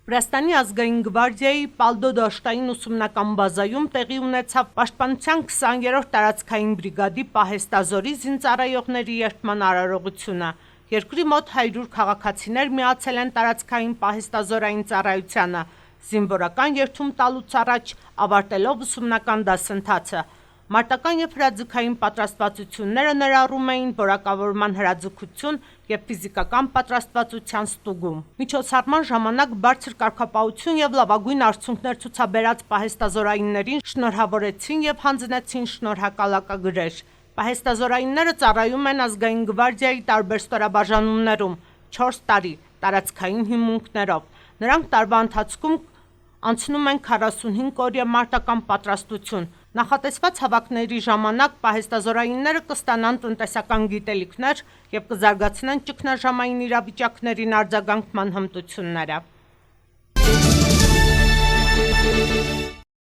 Վրաստանի ազգային գվարդիայի Պալդո դաշտային ուսումնական բազայում տեղի ունեցավ Պաշտպանության 20-րդ տարածքային բրիգադի պահեստազորի զինծառայողների երթման արարողությունը։ Երկրի մոտ 100 քաղաքացիներ միացել են տարածքային պահեստազորային ծառայությանը, զինվորական երթում տալուց առաջ ավարտելով ուսումնական դասընթացը։ Մարտական և հրաձգային պատրաստվածությունները ներառում էին որակավորման հրաձգություն և ֆիզիկական պատրաստվածության ստուգում։ Միջոցառման ժամանակ բարձր կարգապահություն և լավագույն արդյունքներ ցուցաբերած պահեստազորայիններին շնորհավորեցին և հանձնեցին շնորհակալակագրեր։ Պահեստազորայինները ծառայում են ազգային գվարդիայի տարբեր ստորաբաժանումներում 4 տարի՝ տարածքային հիմունքներով։ Նրանք տարվա ընթացքում անցնում են 45-օրյա մարտական պատրաստություն։ Նախատեսված հավաքների ժամանակ պահեստազորայինները կստանան տնտեսական գիտելիքներ և կզարգացնեն ճգնաժամային իրավիճակներին արձագանքման հմտությունները։